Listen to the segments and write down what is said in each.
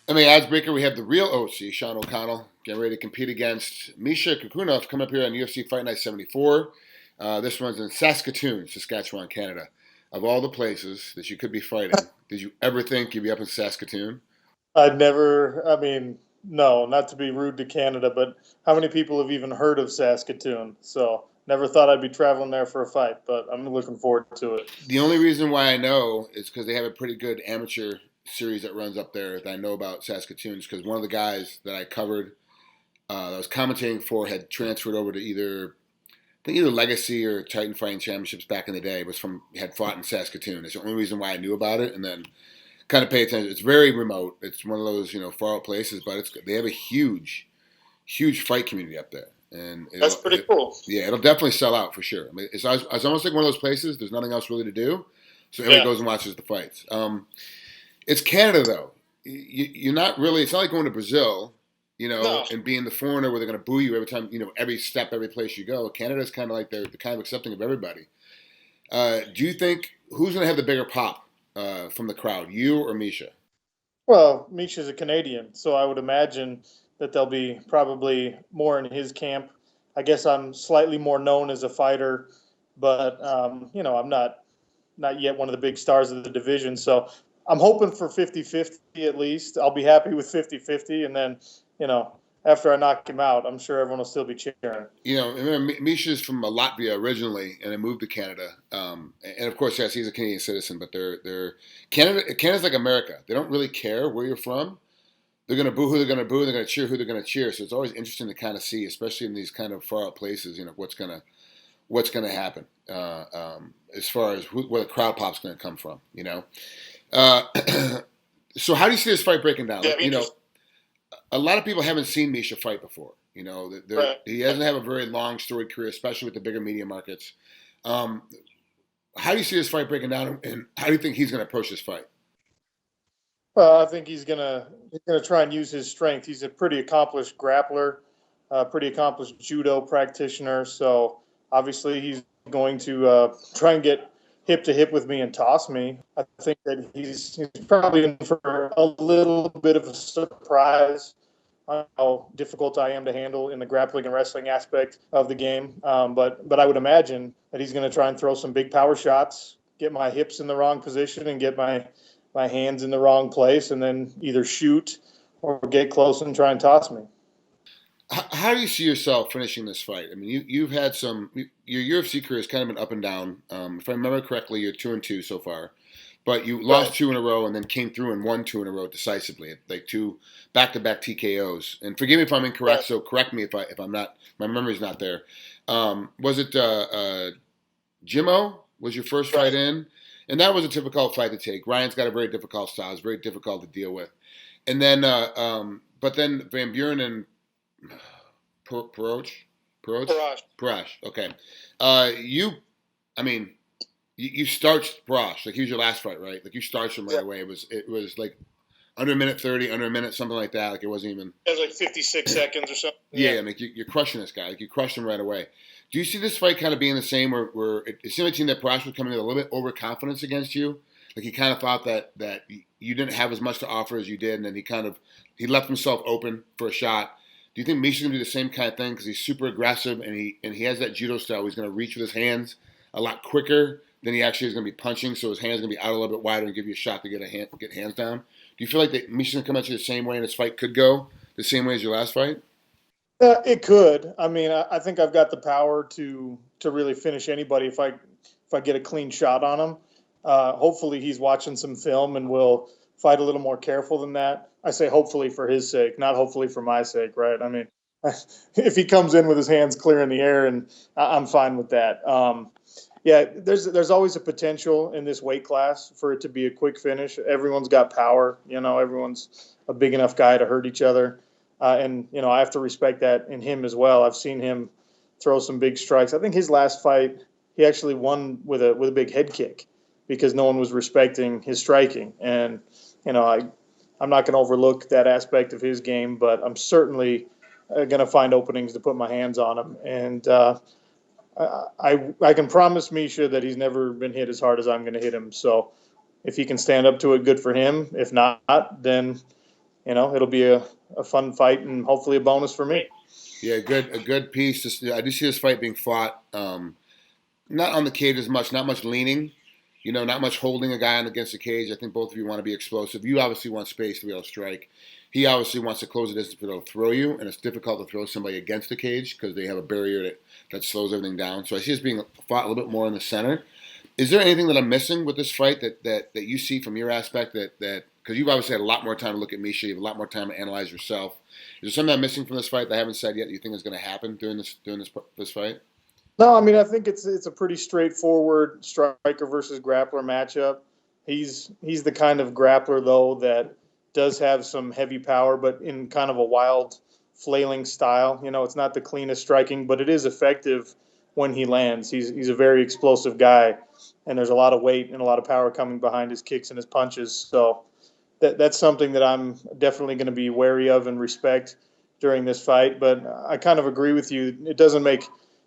Oddsbreaker, we have the real OC, Sean O'Connell, getting ready to compete against Misha Kukunov, come up here on UFC Fight Night 74. This one's in Saskatoon, Saskatchewan, Canada. Of all the places that you could be fighting, did you ever think you'd be up in Saskatoon? I'd never, I mean, no, not to be rude to Canada, but how many people have even heard of Saskatoon? So never thought I'd be traveling there for a fight, but I'm looking forward to it. The only reason why I know is because they have a pretty good amateur series that runs up there that I know about Saskatoon. Is because one of the guys that I covered, that I was commentating for, had transferred over to either Legacy or Titan Fighting Championships back in the day. Was from had fought in Saskatoon. It's the only reason why I knew about it, and then kind of pay attention. It's very remote. It's one of those far out places, but they have a huge fight community up there, and That's pretty cool. yeah, it'll definitely sell out for sure. I mean, it's almost like one of those places. There's nothing else really to do, so everybody Yeah. goes and watches the fights. It's Canada though. You're not really. It's not like going to Brazil, No. and being the foreigner where they're going to boo you every time, every step, every place you go. Canada's kind of like they're kind of accepting of everybody. Do you think who's going to have the bigger pop from the crowd, you or Misha? Well, Misha's a Canadian, so I would imagine that there'll be probably more in his camp. I guess I'm slightly more known as a fighter, but I'm not yet one of the big stars of the division. So I'm hoping for 50-50 at least. I'll be happy with 50-50. And then, you know, after I knock him out, I'm sure everyone will still be cheering. Remember, Misha's from Latvia originally, and then moved to Canada. And of course, yes, he's a Canadian citizen, but they're Canada. Canada's like America. They don't really care where you're from. They're going to boo who they're going to boo, and they're going to cheer who they're going to cheer. So it's always interesting to kind of see, especially in these kind of far out places, what's going to happen as far as where the crowd pop's going to come from. Uh, so how do you see this fight breaking down? Yeah, A lot of people haven't seen Misha fight before. right. He doesn't have a very long storied career, especially with the bigger media markets. Um, how do you see this fight breaking down, and how do you think he's going to approach this fight? Well, I think he's gonna try and use his strength. He's a pretty accomplished grappler, pretty accomplished judo practitioner. So obviously he's going to try and get hip to hip with me and toss me. I think that he's probably in for a little bit of a surprise on how difficult I am to handle in the grappling and wrestling aspect of the game. But I would imagine that he's going to try and throw some big power shots, get my hips in the wrong position, and get my hands in the wrong place, and then either shoot or get close and try and toss me. How do you see yourself finishing this fight? I mean, you've had your UFC career has kind of been up and down. If I remember correctly, you're 2-2 so far, but you lost Right. two in a row and then came through and won two in a row decisively, like two back-to-back TKOs. And forgive me if I'm incorrect, Right. so correct me if I'm not. My memory's not there. Was it Jimmo was your first fight Right. in? And that was a difficult fight to take. Ryan's got a very difficult style. It's very difficult to deal with. And then, but then Van Buren and Paroch, Paroch, Garage. Parash. Okay. You, I mean, you starched Parash. Like he was your last fight, right? Like you starched him right Yeah. away. It was like under a minute 30, under a minute, something like that. Like it wasn't even. It was like 56 seconds or something. Yeah, like you're crushing this guy. Like you crushed him right away. Do you see this fight kind of being the same, where it seemed like that Parash was coming with a little bit overconfidence against you? Like he kind of thought that you didn't have as much to offer as you did, and then he left himself open for a shot. Do you think Misha's gonna do the same kind of thing because he's super aggressive and he has that judo style? Where he's gonna reach with his hands a lot quicker than he actually is gonna be punching, so his hands gonna be out a little bit wider and give you a shot to get hands down. Do you feel like that Misha's gonna come at you the same way, and this fight could go the same way as your last fight? It could. I mean, I think I've got the power to really finish anybody if I get a clean shot on him. Hopefully, he's watching some film and will fight a little more careful than that. I say hopefully for his sake, not hopefully for my sake, right? I mean, if he comes in with his hands clear in the air, and I'm fine with that. Yeah, there's always a potential in this weight class for it to be a quick finish. Everyone's got power, everyone's a big enough guy to hurt each other. And I have to respect that in him as well. I've seen him throw some big strikes. I think his last fight, he actually won with a big head kick because no one was respecting his striking. And I'm not going to overlook that aspect of his game, but I'm certainly going to find openings to put my hands on him. And I can promise Misha that he's never been hit as hard as I'm going to hit him. So if he can stand up to it, good for him. If not, then it'll be a fun fight and hopefully a bonus for me. Yeah, a good piece. I do see this fight being fought, not on the cage as much, not much leaning, not much holding a guy on against the cage. I think both of you want to be explosive. You obviously want space to be able to strike. He obviously wants to close the distance to be able to throw you, and it's difficult to throw somebody against the cage because they have a barrier that slows everything down. So I see this being fought a little bit more in the center. Is there anything that I'm missing with this fight that you see from your aspect that because you've obviously had a lot more time to look at Misha, you have a lot more time to analyze yourself. Is there something I'm missing from this fight that I haven't said yet that you think is going to happen during this fight? No, I mean I think it's a pretty straightforward striker versus grappler matchup. He's the kind of grappler though that does have some heavy power, but in kind of a wild, flailing style. It's not the cleanest striking, but it is effective when he lands. He's a very explosive guy, and there's a lot of weight and a lot of power coming behind his kicks and his punches. So that's something that I'm definitely going to be wary of and respect during this fight. But I kind of agree with you. It doesn't make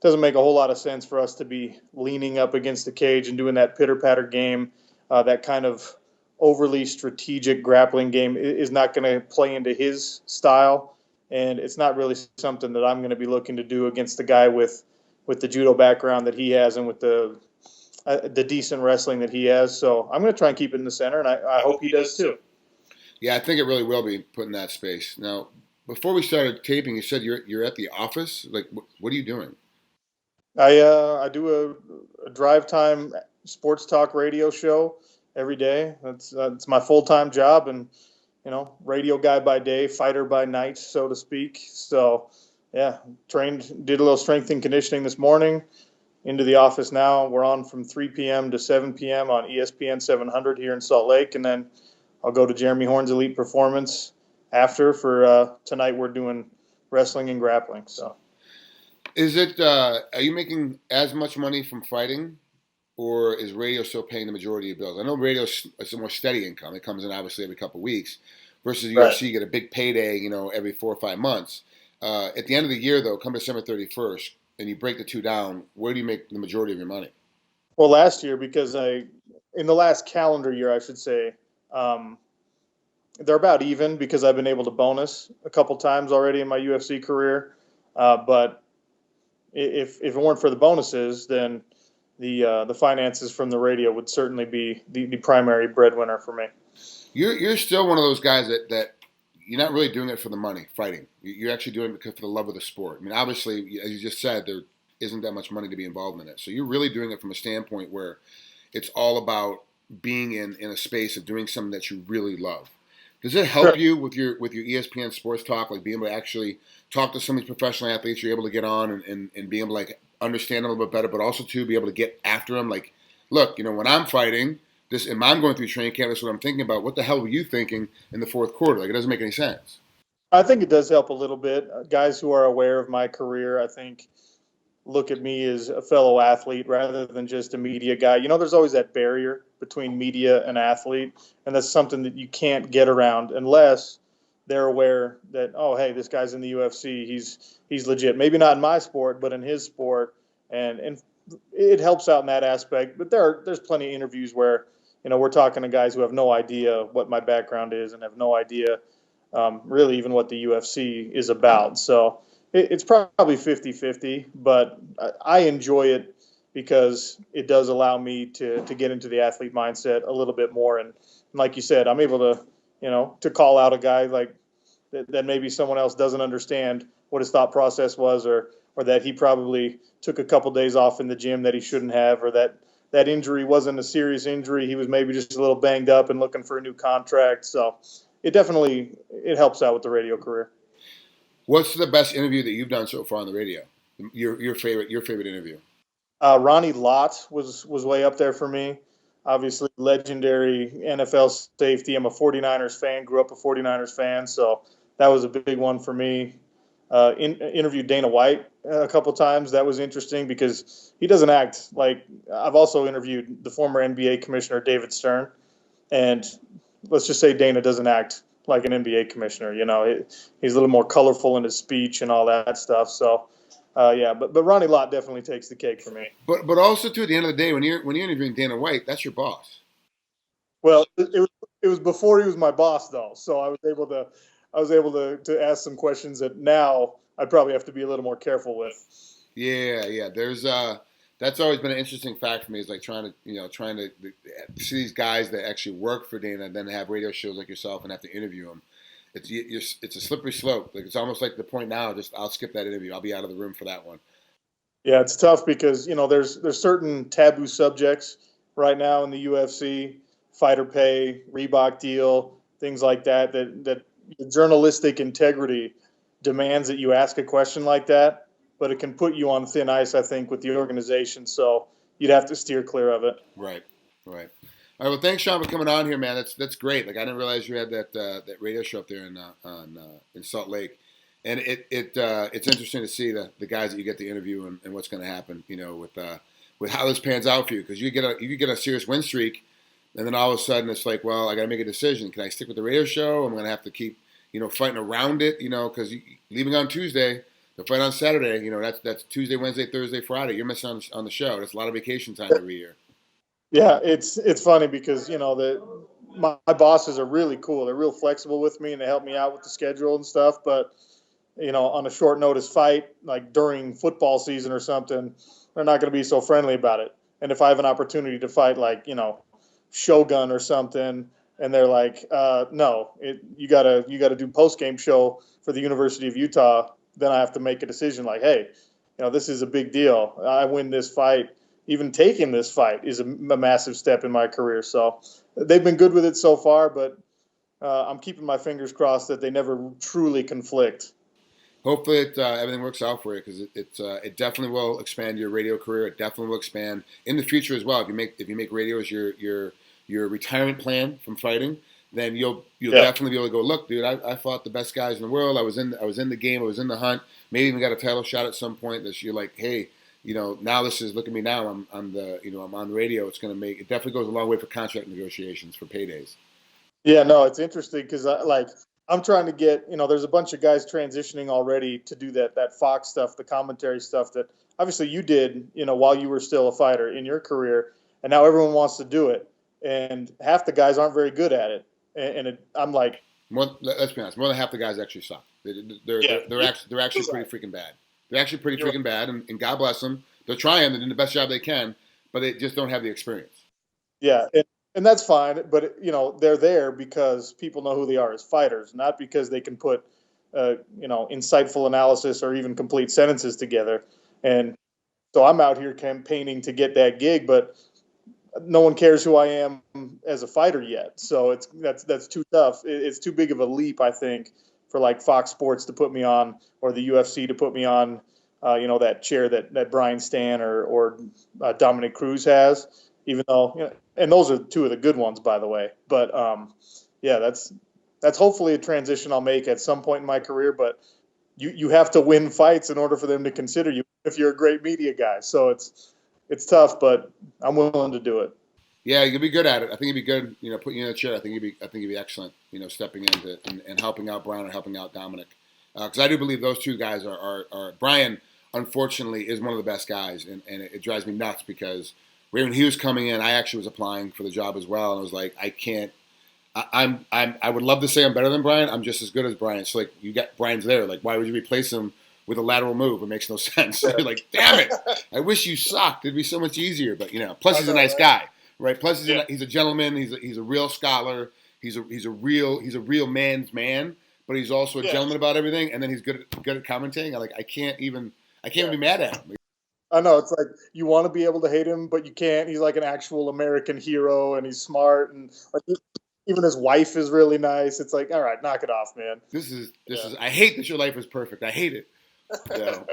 a whole lot of sense for us to be leaning up against the cage and doing that pitter patter game. That kind of overly strategic grappling game is not going to play into his style, and it's not really something that I'm going to be looking to do against the guy with the judo background that he has and with the decent wrestling that he has. So I'm going to try and keep it in the center, and I hope he does too. Yeah, I think it really will be put in that space. Now, before we started taping, you said you're at the office. Like, what are you doing? I do a drive time sports talk radio show every day. That's my full time job, and radio guy by day, fighter by night, so to speak. So yeah, did a little strength and conditioning this morning. Into the office now. We're on from 3 p.m. to 7 p.m. on ESPN 700 here in Salt Lake, and then I'll go to Jeremy Horn's Elite Performance after. For tonight, we're doing wrestling and grappling. So. Is it? Are you making as much money from fighting, or is radio still paying the majority of bills? I know radio is a more steady income. It comes in obviously every couple of weeks, versus Right. UFC, you get a big payday, every 4 or 5 months. At the end of the year, though, come December 31st, and you break the two down, where do you make the majority of your money? Well, last year, because in the last calendar year, I should say, they're about even because I've been able to bonus a couple times already in my UFC career. But if it weren't for the bonuses, then the finances from the radio would certainly be the primary breadwinner for me. You're still one of those guys that you're not really doing it for the money, fighting. You're actually doing it because for the love of the sport. I mean, obviously, as you just said, there isn't that much money to be involved in it. So you're really doing it from a standpoint where it's all about being in a space of doing something that you really love. Does it help you with your ESPN sports talk, like being able to actually talk to some of these professional athletes you're able to get on and being able to like understand them a little bit better, but also to be able to get after them? Like, look, when I'm fighting this and I'm going through training camp, that's what I'm thinking about. What the hell were you thinking in the fourth quarter? Like, it doesn't make any sense. I think it does help a little bit. Guys who are aware of my career, I think, look at me as a fellow athlete rather than just a media guy. There's always that barrier between media and athlete, and that's something that you can't get around unless they're aware that, oh, hey, this guy's in the UFC. He's legit. Maybe not in my sport, but in his sport, and it helps out in that aspect. But there's plenty of interviews where we're talking to guys who have no idea what my background is and have no idea really even what the UFC is about. So it's probably 50-50, but I enjoy it because it does allow me to get into the athlete mindset a little bit more. And like you said, I'm able to call out a guy like that maybe someone else doesn't understand what his thought process was, or that he probably took a couple days off in the gym that he shouldn't have, or that injury wasn't a serious injury. He was maybe just a little banged up and looking for a new contract. So it helps out with the radio career. What's the best interview that you've done so far on the radio? Your favorite interview? Ronnie Lott was way up there for me. Obviously, legendary NFL safety. I'm a 49ers fan, grew up a 49ers fan, so that was a big one for me. Interviewed Dana White a couple times. That was interesting because he doesn't act like – I've also interviewed the former NBA commissioner, David Stern, and let's just say Dana doesn't act like an NBA commissioner. He's a little more colorful in his speech and all that stuff. So, yeah, but Ronnie Lott definitely takes the cake for me. But also too, at the end of the day, when you're interviewing Dana White, that's your boss. Well, it it was before he was my boss though, so I was able to ask some questions that now I'd probably have to be a little more careful with. Yeah. There's that's always been an interesting fact for me. Is like trying to see these guys that actually work for Dana and then have radio shows like yourself and have to interview them. It's a slippery slope. Like it's almost like the point now. Just I'll skip that interview. I'll be out of the room for that one. Yeah, it's tough because there's certain taboo subjects right now in the UFC, fighter pay, Reebok deal, things like that. That journalistic integrity demands that you ask a question like that, but it can put you on thin ice, I think, with the organization. So you'd have to steer clear of it. Right. All right. Well, thanks, Sean, for coming on here, man. That's great. Like I didn't realize you had that radio show up there in Salt Lake, and it's interesting to see the guys that you get to interview and what's going to happen. With how this pans out for you, because you could get a serious win streak, and then all of a sudden it's like, well, I got to make a decision. Can I stick with the radio show? I'm going to have to keep fighting around it. Because leaving on Tuesday, the fight on Saturday. That's Tuesday, Wednesday, Thursday, Friday. You're missing on the show. That's a lot of vacation time every year. Yeah, it's funny because my bosses are really cool. They're real flexible with me and they help me out with the schedule and stuff. But on a short notice fight, like during football season or something, they're not going to be so friendly about it. And if I have an opportunity to fight like Shogun or something, and they're like, no, you gotta do post game show for the University of Utah, then I have to make a decision like, hey, this is a big deal. I win this fight. Even taking this fight is a massive step in my career. So they've been good with it so far, but I'm keeping my fingers crossed that they never truly conflict. Hopefully, everything works out for you because it definitely will expand your radio career. It definitely will expand in the future as well. If you make radio as your retirement plan from fighting, then you'll definitely be able to go, look, dude, I fought the best guys in the world. I was in the game. I was in the hunt. Maybe even got a title shot at some point. That you're like, hey. Now this is look at me now. I'm on the radio. It definitely goes a long way for contract negotiations for paydays. Yeah, no, it's interesting because I'm trying to get there's a bunch of guys transitioning already to do that Fox stuff, the commentary stuff that obviously you did while you were still a fighter in your career, and now everyone wants to do it, and half the guys aren't very good at it, I'm like, let's be honest, more than half the guys actually suck. They're actually pretty freaking bad. They're actually pretty freaking bad, and God bless them. They're trying. They're doing the best job they can, but they just don't have the experience. Yeah, and that's fine. But they're there because people know who they are as fighters, not because they can put insightful analysis or even complete sentences together. And so I'm out here campaigning to get that gig, but no one cares who I am as a fighter yet. So that's too tough. It's too big of a leap, I think, for like Fox Sports to put me on or the UFC to put me on, that chair that Brian Stan or Dominic Cruz has, even though, and those are two of the good ones, by the way. But that's hopefully a transition I'll make at some point in my career. But you have to win fights in order for them to consider you if you're a great media guy. So it's tough, but I'm willing to do it. Yeah, you'll be good at it. I think you'd be good. Putting you in a chair. I think you'd be excellent. Stepping into and helping out Brian and helping out Dominic, because I do believe those two guys are. Brian, unfortunately, is one of the best guys, and it drives me nuts because when he was coming in, I actually was applying for the job as well, and I was like, I can't. I would love to say I'm better than Brian. I'm just as good as Brian. So like, you got Brian's there. Like, why would you replace him with a lateral move? It makes no sense. You're like, damn it! I wish you sucked. It'd be so much easier. But plus he's a nice guy. Right. Plus, he's a gentleman. He's a real scholar. He's a real man's man. But he's also a gentleman about everything. And then he's good at commentating. I can't even be mad at him. I know, it's like you want to be able to hate him, but you can't. He's like an actual American hero, and he's smart, and even his wife is really nice. It's like, all right, knock it off, man. This is. I hate that your life is perfect. I hate it. So.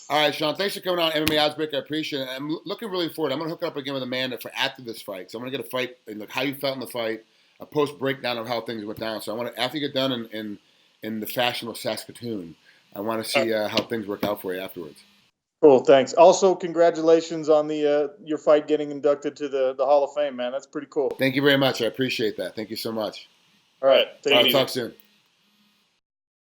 All right, Sean, thanks for coming on MMA Oddsbreaker. I appreciate it. I'm looking really forward. I'm going to hook up again with Amanda for after this fight. So I'm going to get a fight and look how you felt in the fight, a post breakdown of how things went down. So I want to, after you get done in the fashion of Saskatoon, I want to see how things work out for you afterwards. Cool, thanks. Also, congratulations on your fight getting inducted to the Hall of Fame, man. That's pretty cool. Thank you very much. I appreciate that. Thank you so much. All right, talk soon.